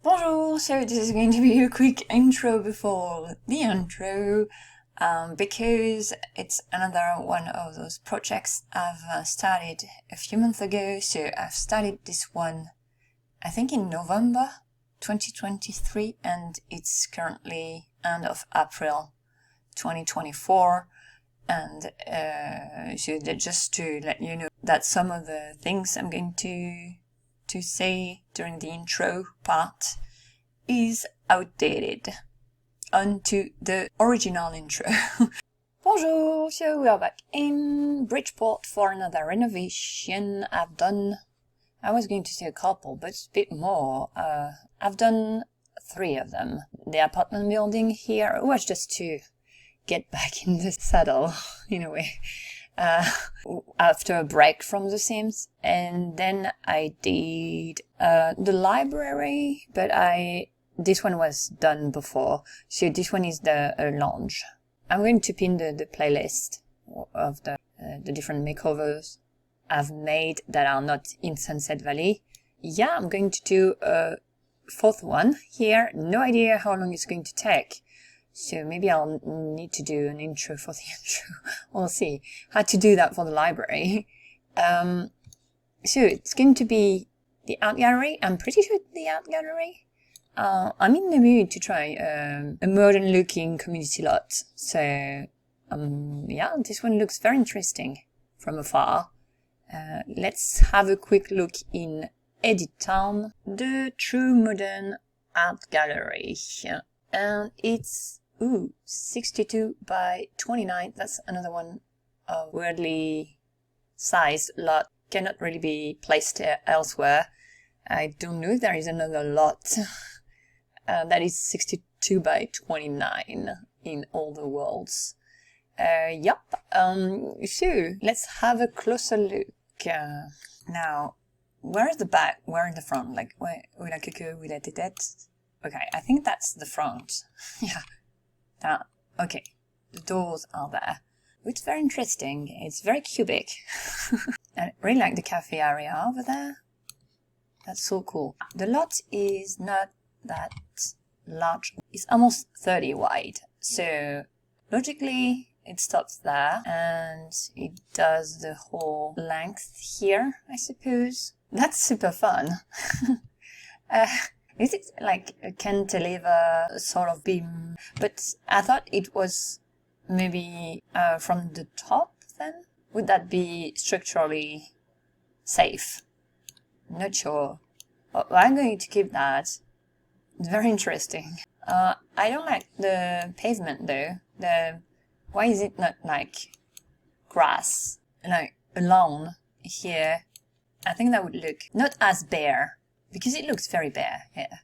Bonjour! So this is going to be a quick intro before the intro, because it's another one of those projects I've started a few months ago. So I've started this one, I think in November 2023, and it's currently end of April 2024. And so just to let you know that some of the things I'm going to say during the intro part is outdated. On to the original intro. Bonjour! So we are back in Bridgeport for another renovation I was going to say a couple, but it's a bit more. I've done 3 of them. The apartment building here was just to get back in the saddle, in a way. After a break from the SIMS, and then I did the library, but this one was done before, so this one is the lounge. I'm going to pin the playlist of the different makeovers I've made that are not in Sunset Valley. Yeah, I'm going to do a 4th one here. No idea how long it's going to take. So maybe I'll need to do an intro for the intro. We'll see. Had to do that for the library. So it's going to be the art gallery. I'm pretty sure it's the art gallery. I'm in the mood to try a modern looking community lot. So yeah, this one looks very interesting from afar. Let's have a quick look in Edit Town, the true modern art gallery. And it's 62 by 29. That's another one of weirdly sized lot. Cannot really be placed elsewhere. I don't know if there is another lot that is 62 by 29 in all the worlds. Yep. So let's have a closer look. Now, where is the back? Where is the front? Like, où est la queue? Où est la tête? Okay, I think that's the front. Yeah. Okay, the doors are there. It's very interesting. It's very cubic. I really like the cafe area over there. That's so cool. The lot is not that large. It's almost 30 wide. So logically, it stops there and it does the whole length here, I suppose. That's super fun. Is it like a cantilever sort of beam? But I thought it was maybe from the top then? Would that be structurally safe? Not sure. But I'm going to keep that. It's very interesting. I don't like the pavement though. Why is it not like grass? Like a lawn here? I think that would look not as bare. Because it looks very bare here.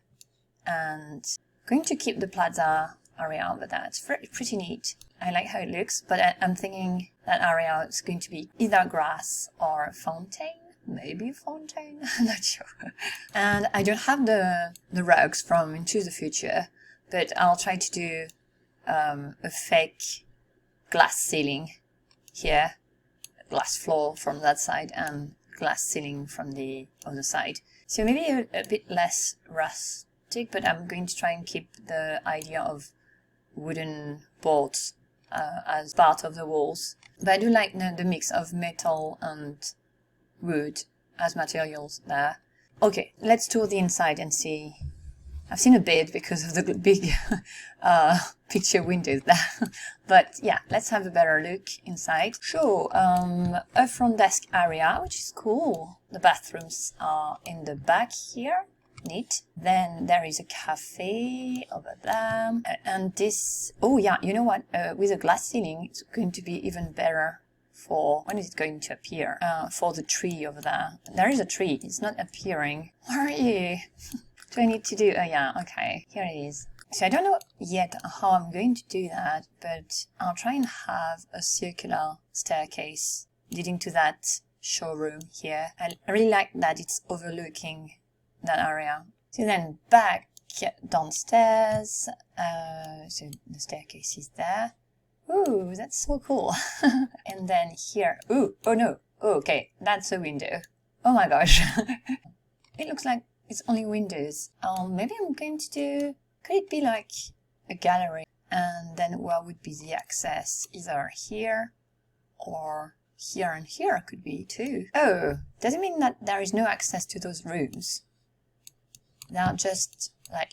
And I'm going to keep the plaza area over there. It's pretty neat. I like how it looks, but I'm thinking that area is going to be either grass or a fountain. Maybe a fountain? I'm not sure. And I don't have the rugs from Into the Future, but I'll try to do a fake glass ceiling here. Glass floor from that side and glass ceiling from the other side. So maybe a bit less rustic, but I'm going to try and keep the idea of wooden boards as part of the walls. But I do like the mix of metal and wood as materials there. Okay, let's tour the inside and see. I've seen a bit because of the big picture windows there. But yeah, let's have a better look inside. Sure, a front desk area, which is cool. The bathrooms are in the back here. Neat. Then there is a cafe over there. And this, oh yeah, you know what? With a glass ceiling, it's going to be even better for, when is it going to appear? For the tree over there. There is a tree, it's not appearing. Where are you? Do I need to do, oh yeah, okay, here it is. So I don't know yet how I'm going to do that, but I'll try and have a circular staircase leading to that showroom here. I really like that it's overlooking that area. So then back downstairs, so the staircase is there. Ooh, that's so cool. And then here, ooh, oh no, oh, okay, that's a window. Oh my gosh. It looks like it's only windows. Maybe I'm going to do, could it be like a gallery? And then where would be the access? Either here or here, and here could be too. Oh, does it mean that there is no access to those rooms? They are just like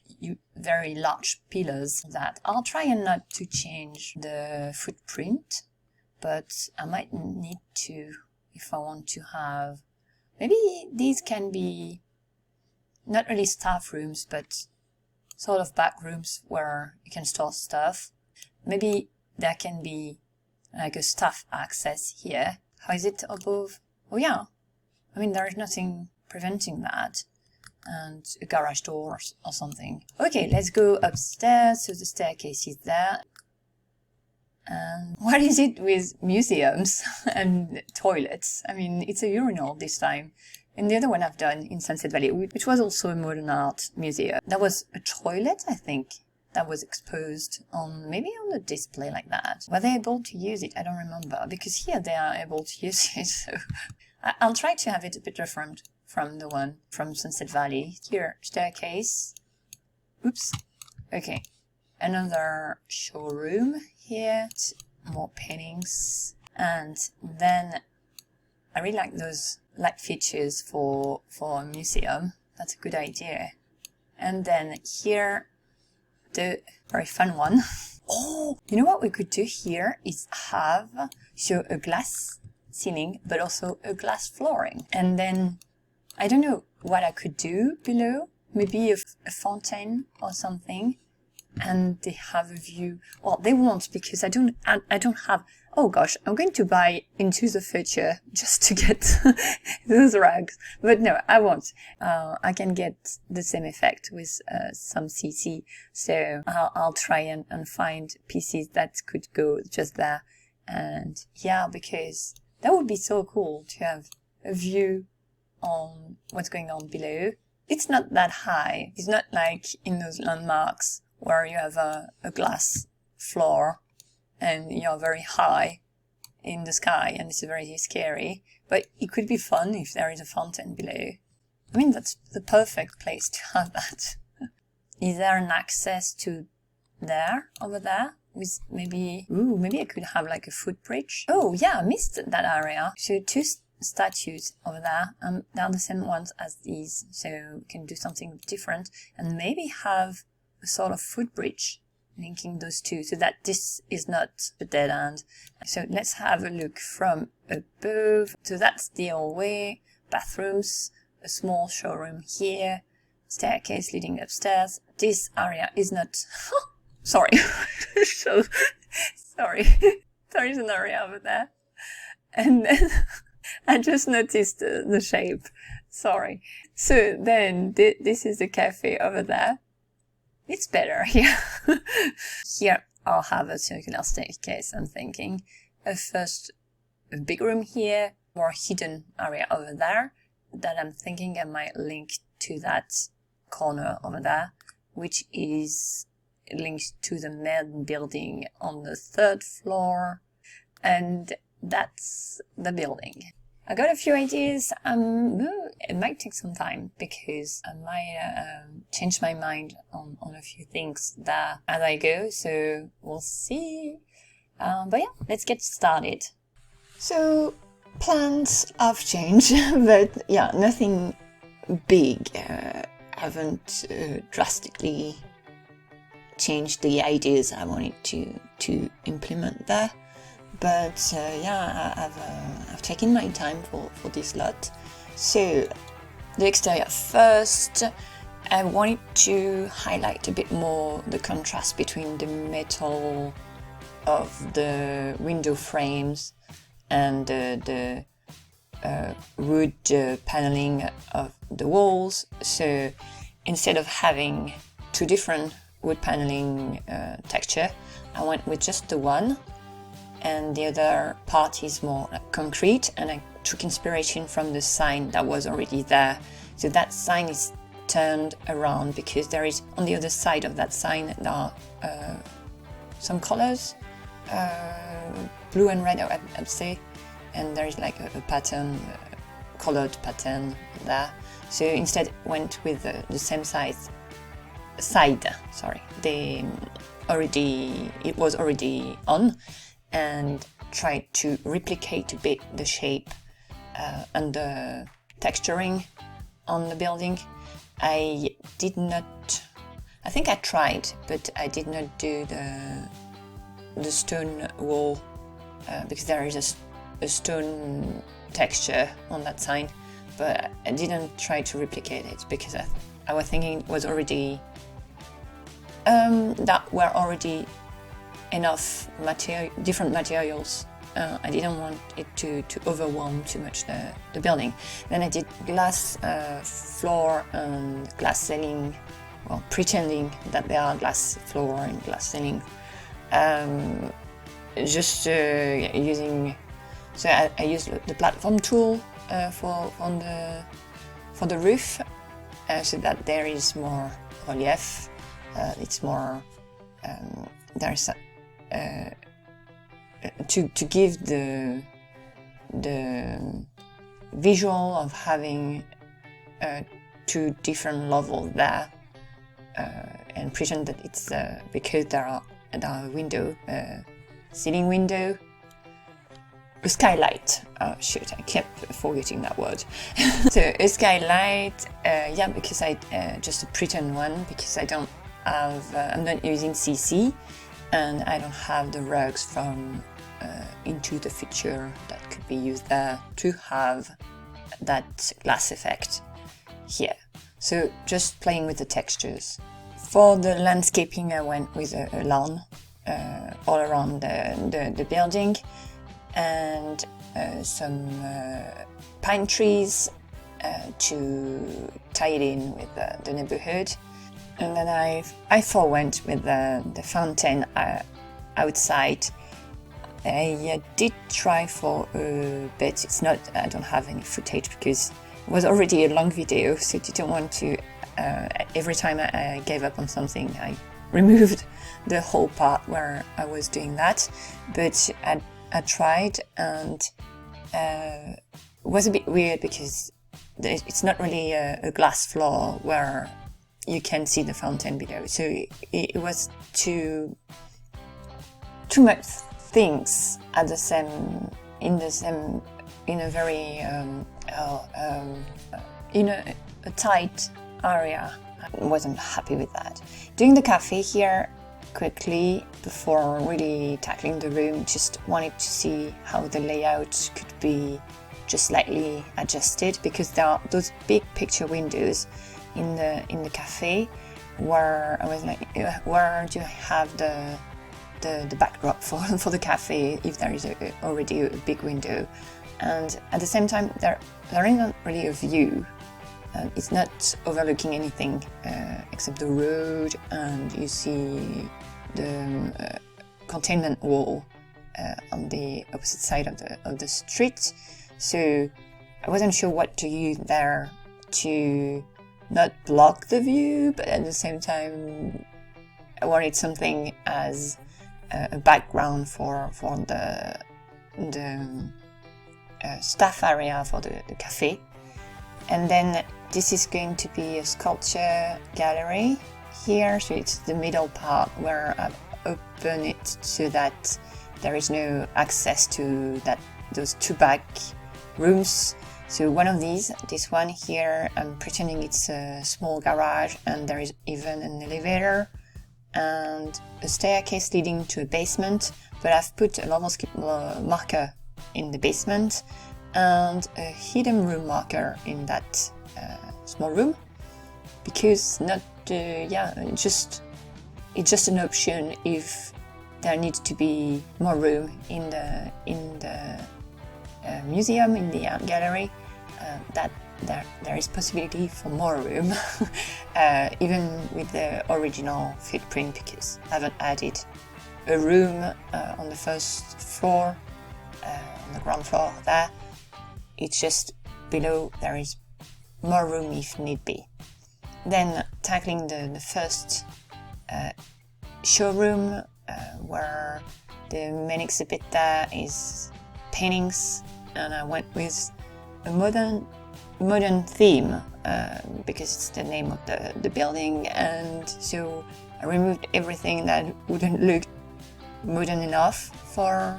very large pillars that I'll try and not to change the footprint, but I might need to if I want to have, maybe these can be not really staff rooms, but sort of back rooms where you can store stuff. Maybe there can be like a staff access here. How is it above? Oh yeah, I mean there is nothing preventing that. And a garage door or something. Okay, let's go upstairs. So the staircase is there. And what is it with museums and toilets? I mean, it's a urinal this time. And the other one I've done in Sunset Valley, which was also a modern art museum, that was a toilet, I think, that was exposed on, maybe on a display like that. Were they able to use it? I don't remember, because here they are able to use it. So I'll try to have it a bit different from the one from Sunset Valley. Here, staircase. Oops. Okay. Another showroom here. More paintings. And then I really like those light features for a museum. That's a good idea. And then here, the very fun one. Oh, you know what we could do here is have a glass ceiling, but also a glass flooring. And then I don't know what I could do below. Maybe a fountain or something. And they have a view. Well, they won't, because I don't have. Oh gosh, I'm going to buy into the future just to get those rugs. But no, I won't. I can get the same effect with some CC. So I'll try and find pieces that could go just there. And yeah, because that would be so cool to have a view on what's going on below. It's not that high. It's not like in those landmarks where you have a glass floor and you're very high in the sky and it's very scary. But it could be fun if there is a fountain below. I mean, that's the perfect place to have that. Is there an access to there, over there? With maybe I could have like a footbridge. Oh yeah, I missed that area. So two statues over there. They're the same ones as these, so we can do something different and maybe have a sort of footbridge linking those two so that this is not a dead end. So let's have a look from above. So that's the hallway, bathrooms, a small showroom here, staircase leading upstairs. This area is not... Sorry. Sorry. There is an area over there. And then I just noticed the shape. Sorry. So then this is the cafe over there. It's better here. Here I'll have a circular staircase, I'm thinking. First, a big room here, more hidden area over there, that I'm thinking I might link to that corner over there, which is linked to the main building on the 3rd floor. And that's the building. I got a few ideas. It might take some time because I might change my mind on a few things there as I go. So we'll see. But yeah, let's get started. So plans have changed, but yeah, nothing big. Haven't drastically changed the ideas I wanted to implement there. But yeah, I've taken my time for this lot. So the exterior first, I wanted to highlight a bit more the contrast between the metal of the window frames and the wood paneling of the walls. So instead of having two different wood paneling texture, I went with just the one. And the other part is more like concrete, and I took inspiration from the sign that was already there. So that sign is turned around because there is, on the other side of that sign, there are some colors, blue and red, I'd say, and there is like a pattern, colored pattern there. So instead went with the same side. Sorry, it was already on, and tried to replicate a bit the shape and the texturing on the building. I think I tried, but I did not do the stone wall because there is a stone texture on that sign, but I didn't try to replicate it because I was thinking it was already that were already enough different materials. I didn't want it to overwhelm too much the building. Then I did glass floor and glass ceiling, well, pretending that they are glass floor and glass ceiling. Just using, so I used the platform tool for the roof, so that there is more relief. It's more there's to give the visual of having two different levels there, and pretend that it's because there are a window, ceiling window, a skylight. Oh shoot, I kept forgetting that word. So a skylight, yeah, because I just a pretend one, because I don't have, I'm not using CC, and I don't have the rugs from Into the Future that could be used there to have that glass effect here. So just playing with the textures. For the landscaping, I went with a lawn all around the building, and some pine trees to tie it in with the neighborhood. And then I forwent with the fountain outside. I did try for a bit. It's not, I don't have any footage because it was already a long video, so I didn't want to, every time I gave up on something, I removed the whole part where I was doing that. But I tried, and it was a bit weird because it's not really a glass floor where you can see the fountain below. So it was too much things at the same, in a very in a tight area. I wasn't happy with that. Doing the cafe here quickly before really tackling the room, just wanted to see how the layout could be just slightly adjusted, because there are those big picture windows in the cafe where I was like, where do I have the backdrop for the cafe if there is already a big window? And at the same time, there is not really a view. It's not overlooking anything except the road, and you see the containment wall on the opposite side of the street. So I wasn't sure what to use there to not block the view, but at the same time I wanted something as a background for the staff area for the cafe. And then this is going to be a sculpture gallery here, so it's the middle part where I've opened it so that there is no access to those two back rooms. So one of this one here, I'm pretending it's a small garage, and there is even an elevator and a staircase leading to a basement, but I've put a level skip marker in the basement and a hidden room marker in that small room, because it's just an option if there needs to be more room in the museum, in the art gallery, that there is possibility for more room, even with the original footprint, because I haven't added a room on the first floor, on the ground floor there. It's just below there is more room if need be. Then tackling the first showroom, where the main exhibit there is paintings, and I went with a modern modern theme because it's the name of the building, and so I removed everything that wouldn't look modern enough for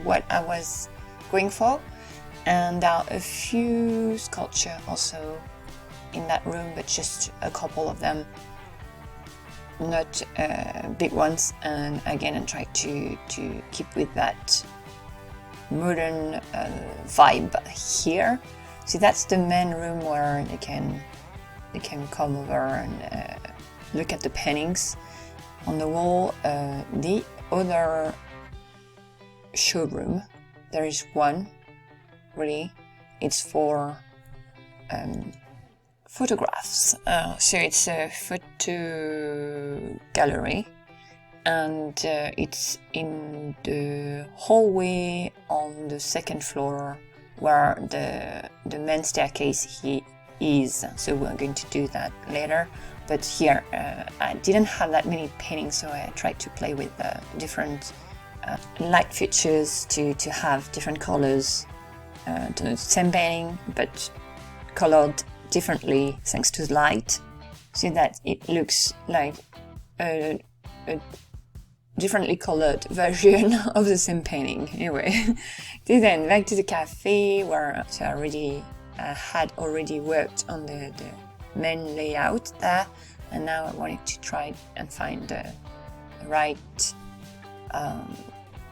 what I was going for. And there are a few sculptures also in that room, but just a couple of them, not big ones. And again, I tried to keep with that modern vibe here. So that's the main room where they can come over and look at the paintings on the wall. The other showroom, there is one, really. It's for photographs. So it's a photo gallery, and it's in the hallway on the second floor where the main staircase is. So we're going to do that later. But here I didn't have that many paintings, so I tried to play with different light features to have different colors to the same painting, but colored differently thanks to the light, so that it looks like a differently colored version of the same painting. Anyway, then back to the cafe, where so I had already worked on the main layout there, and now I wanted to try and find the right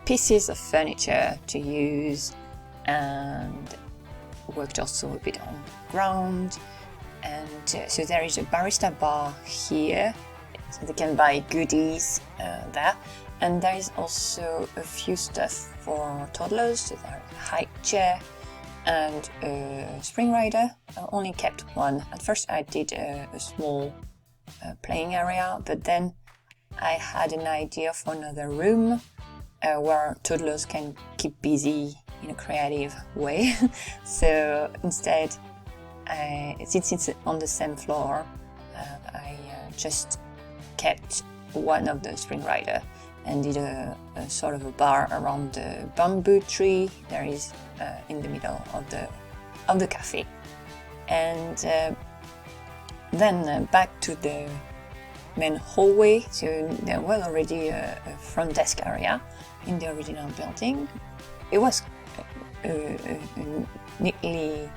pieces of furniture to use, and worked also a bit on ground. And so there is a barista bar here, so they can buy goodies there. And there is also a few stuff for toddlers, so there's a high chair and a spring rider. I only kept one. At first I did a small playing area, but then I had an idea for another room where toddlers can keep busy in a creative way. So instead, since it's on the same floor, I just kept one of the spring rider and did a sort of a bar around the bamboo tree there is in the middle of the cafe. And then back to the main hallway. So there was already a front desk area in the original building. It was neatly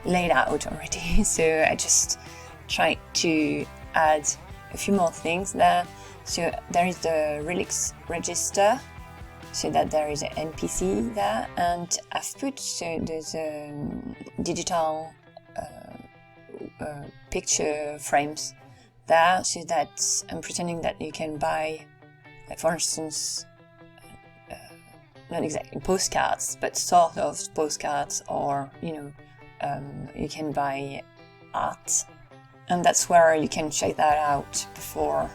laid out already, so I just tried to add a few more things there. So there is the relics register, so that there is an NPC there, and I've put, so there's digital picture frames there, so that I'm pretending that you can buy, like for instance, not exactly postcards, but sort of postcards, or you can buy art, and that's where you can check that out before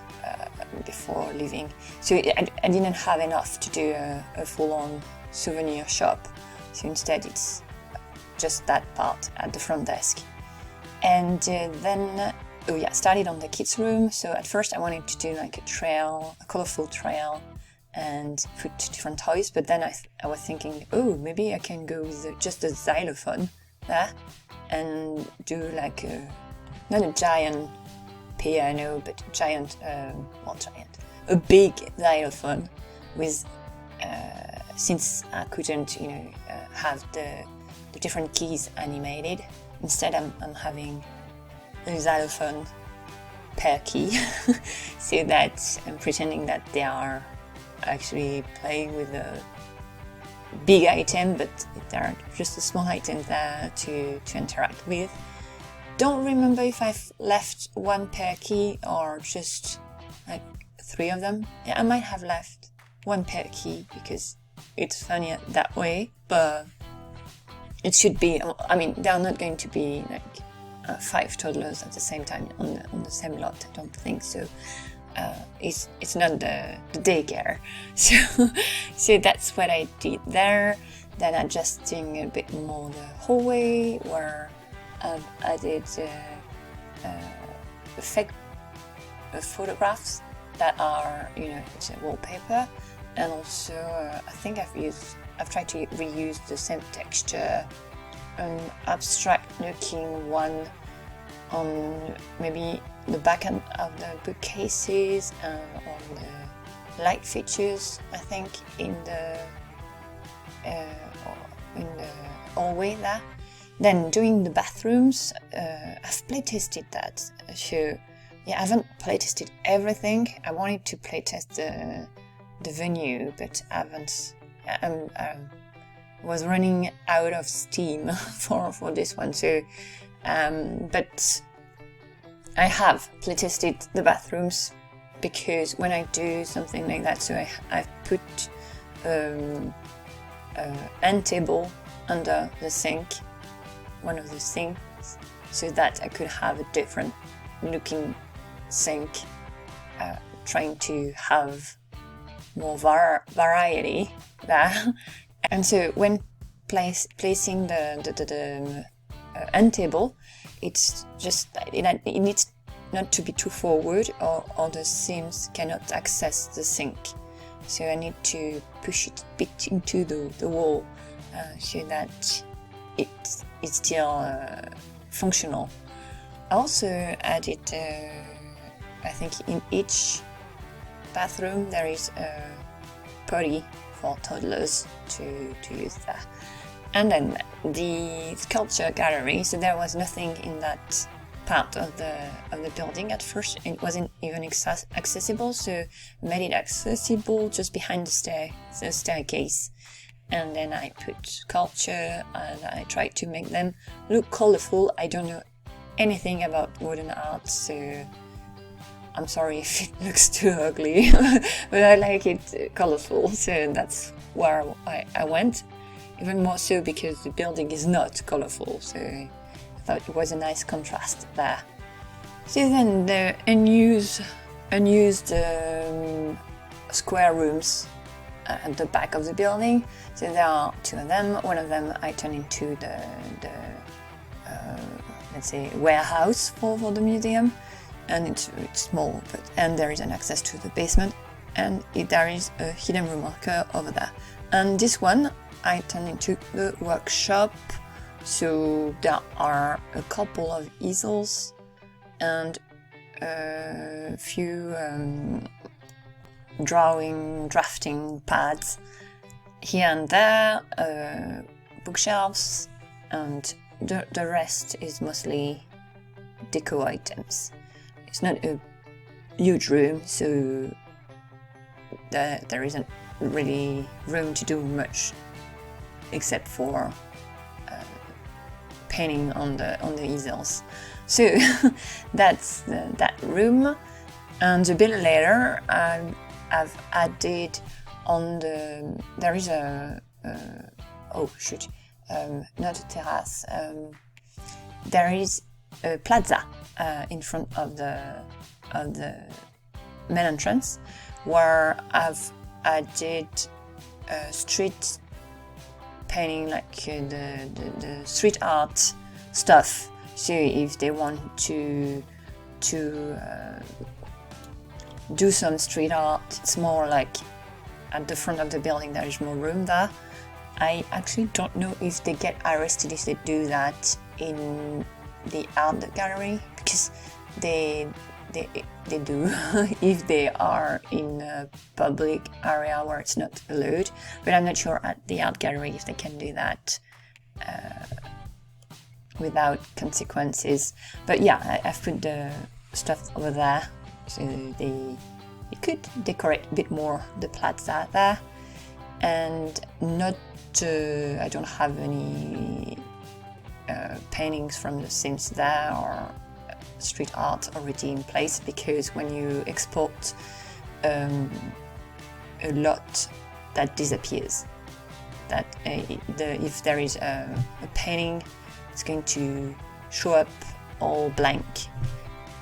leaving. So I didn't have enough to do a full-on souvenir shop, so instead it's just that part at the front desk. And then started on the kids' room. So at first I wanted to do like a colorful trail, and put different toys, but then I was thinking, maybe I can go with just a xylophone there and do like not a giant piano, but a big xylophone with since I couldn't have the different keys animated. Instead I'm having a xylophone per key so that I'm pretending that they are actually playing with a big item, but they're just a small item there to interact with. Don't remember if I've left one per key or just like 3 of them. Yeah, I might have left one per key because it's funny that way, but it should be, I mean, there are not going to be like 5 toddlers at the same time on the same lot, I don't think so. It's not the daycare, so that's what I did there. Then adjusting a bit more the hallway, where I've added fake photographs that are it's a wallpaper, and also I think I've tried to reuse the same texture an abstract looking one on maybe the back end of the bookcases and on the light fixtures, I think, in the hallway there. Then doing the bathrooms, I've playtested that. So yeah, I haven't playtested everything. I wanted to playtest the venue, but I haven't. Was running out of steam for this one. So, but I have playtested the bathrooms because when I do something like that, so I put end table under the sink, one of the sinks, so that I could have a different looking sink, trying to have more variety there. And so when placing the end table, it's just it needs not to be too forward, or the SIMS cannot access the sink. So I need to push it a bit into the wall, so that it's still functional. I also added, I think in each bathroom there is a potty for toddlers to use that. And then the sculpture gallery, so there was nothing in that part of the building at first. It wasn't even accessible, so made it accessible just behind the staircase. And then I put sculpture and I tried to make them look colorful. I don't know anything about modern art, so I'm sorry if it looks too ugly, but I like it colorful, so that's where I went. Even more so because the building is not colorful, so I thought it was a nice contrast there. So then the unused square rooms at the back of the building. So there are two of them. One of them I turned into the let's say warehouse for the museum, and it's small, and there is an access to the basement, and there is a hidden room marker over there. And this one I turned into the workshop. So there are a couple of easels and a few drafting pads here and there, bookshelves, and the rest is mostly deco items. It's not a huge room, so there isn't really room to do much except for painting on the easels. So that's that room. And a bit later, I've added on there is not a terrace. There is a plaza in front of the main entrance, where I've added street painting, like the street art stuff. So if they want to do some street art, it's more like at the front of the building there is more room there. I actually don't know if they get arrested if they do that in the art gallery, because they do if they are in a public area where it's not allowed, but I'm not sure at the art gallery if they can do that without consequences. But yeah, I've put the stuff over there, so you could decorate a bit more the plaza there. And I don't have any paintings from the SIMS there or street art already in place, because when you export a lot, that disappears. That if there is a painting, it's going to show up all blank.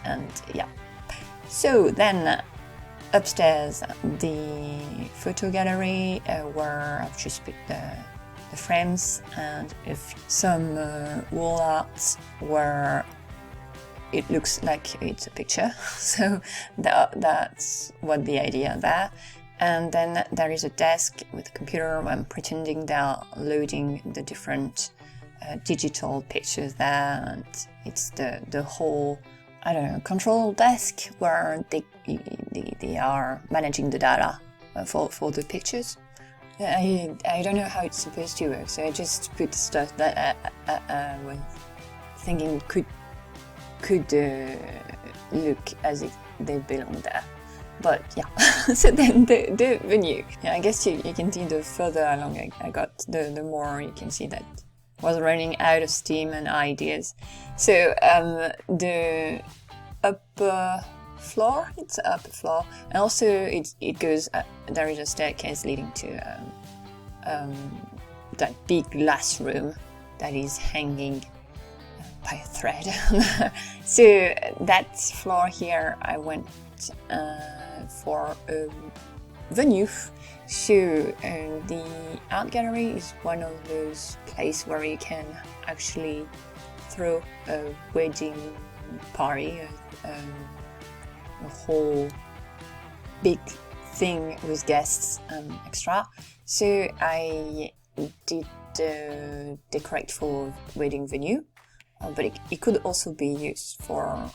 And yeah, so then upstairs, the photo gallery, where I've just put the frames, and some wall art where it looks like it's a picture. So that's what the idea there. And then there is a desk with a computer where I'm pretending they're loading the different digital pictures there, and it's the whole, I don't know, control desk where they are managing the data for the pictures. I don't know how it's supposed to work, so I just put stuff that I was thinking could look as if they belong there. But yeah, so then the venue. Yeah, I guess you can see the further along I got, the more you can see that I was running out of steam and ideas. So the upper floor, it's the upper floor, and also it goes, there is a staircase leading to that big glass room that is hanging by a thread. So that floor here I went for a venue. So the art gallery is one of those places where you can actually throw a wedding party, a whole big thing with guests and extra. So I did decorate for wedding venue, but it could also be used for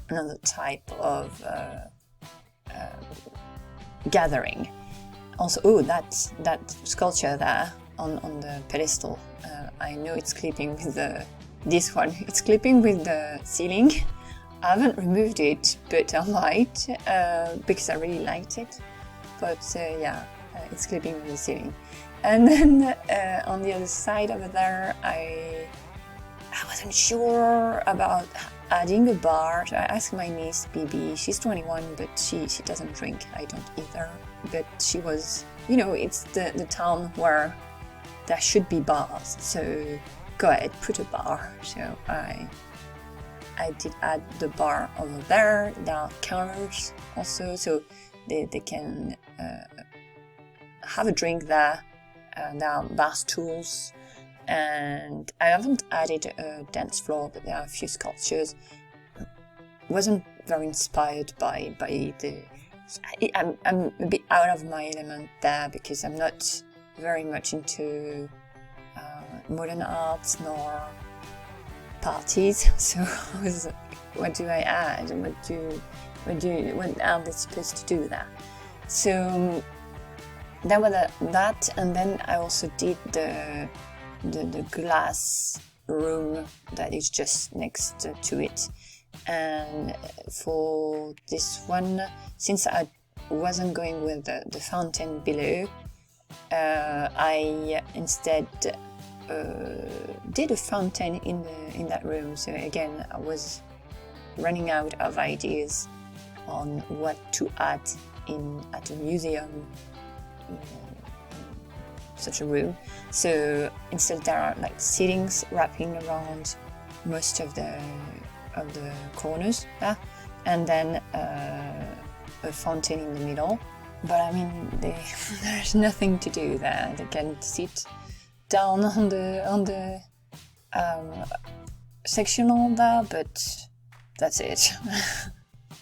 another type of gathering. Also, that sculpture there on the pedestal, I know it's clipping with this one. It's clipping with the ceiling. I haven't removed it, but I might, because I really liked it. But yeah, it's clipping with the ceiling. And then on the other side over there, I wasn't sure about adding a bar. So I asked my niece, Bibi, she's 21, but she doesn't drink. I don't either. But she was, it's the town where there should be bars. So go ahead, put a bar. So I did add the bar over there. There are counters also, so they can have a drink there. There are bar stools. And I haven't added a dance floor, but there are a few sculptures. Wasn't very inspired by the. I'm a bit out of my element there because I'm not very much into modern arts nor parties. So what do I add? What are they supposed to do there? So that was that, and then I also did the glass room that is just next to it. And for this one, since I wasn't going with the fountain below, I instead did a fountain in that room. So again, I was running out of ideas on what to add at a museum. Such a room. So instead there are like seatings wrapping around most of the corners there, and then a fountain in the middle. But I mean, there's nothing to do there. They can sit down on the sectional there, but that's it.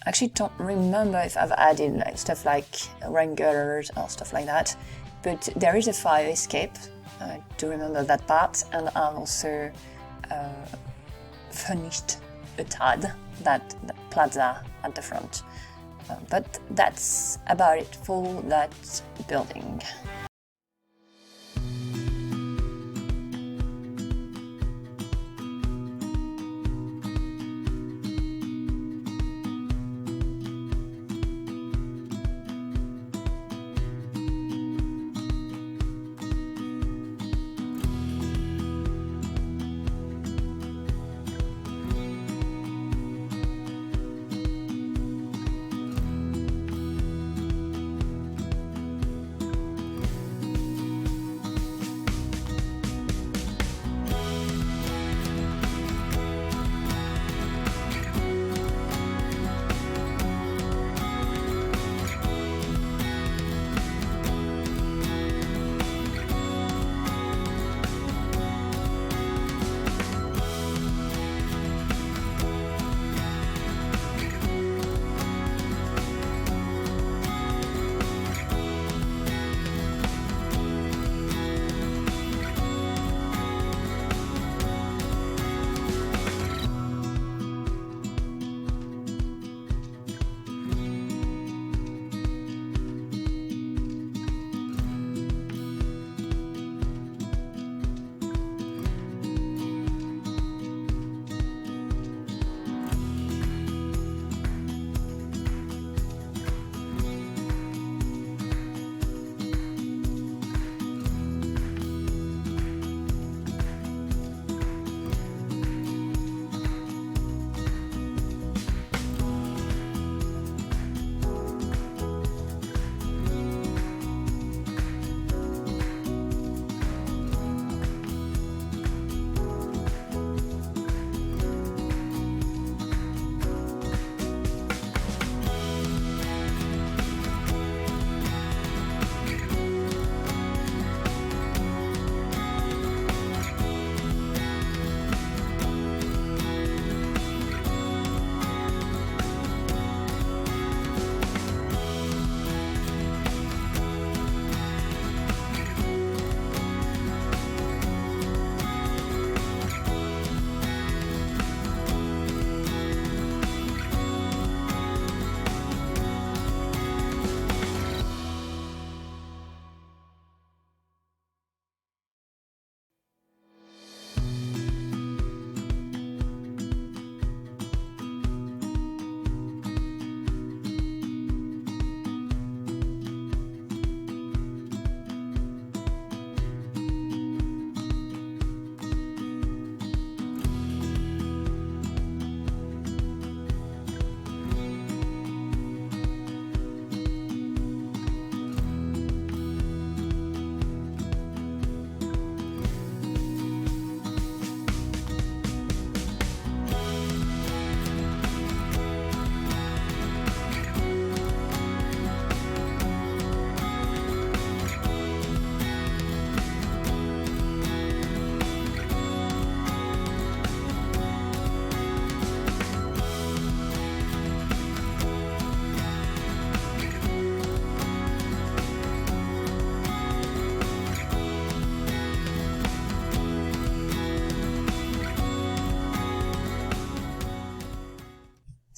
I actually don't remember if I've added like stuff like rain gutters or stuff like that. But there is a fire escape, I do remember that part, and I also furnished a tad, that plaza at the front. But that's about it for that building.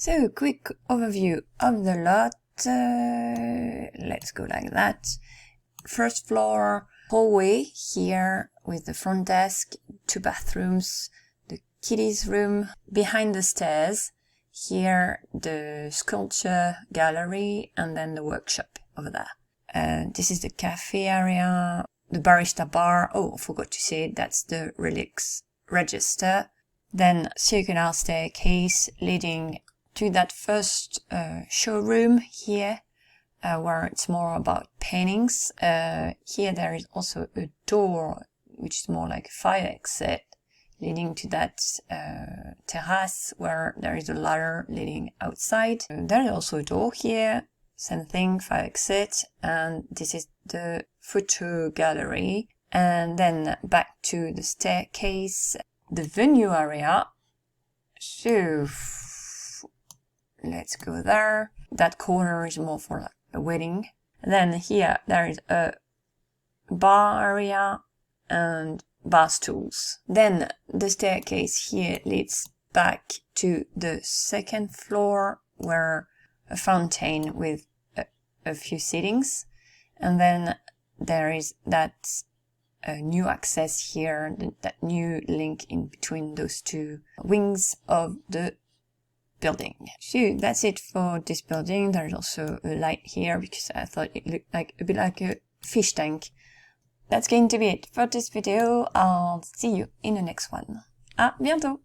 So, quick overview of the lot. Let's go like that. First floor, hallway here with the front desk, 2 bathrooms, the kiddies room, behind the stairs, here the sculpture gallery, and then the workshop over there. This is the cafe area, the barista bar. Oh, I forgot to say that's the relics register. Then circular staircase leading to that first showroom here, where it's more about paintings. Here there is also a door, which is more like a fire exit, leading to that terrace where there is a ladder leading outside. There is also a door here, same thing, fire exit, and this is the photo gallery. And then back to the staircase, the venue area. So let's go there. That corner is more for like a wedding. Then here there is a bar area and bar stools. Then the staircase here leads back to the second floor where a fountain with a few sittings. And then there is that new access here, that new link in between those two wings of the building. So that's it for this building. There's also a light here because I thought it looked like a bit like a fish tank. That's going to be it for this video. I'll see you in the next one. À bientôt!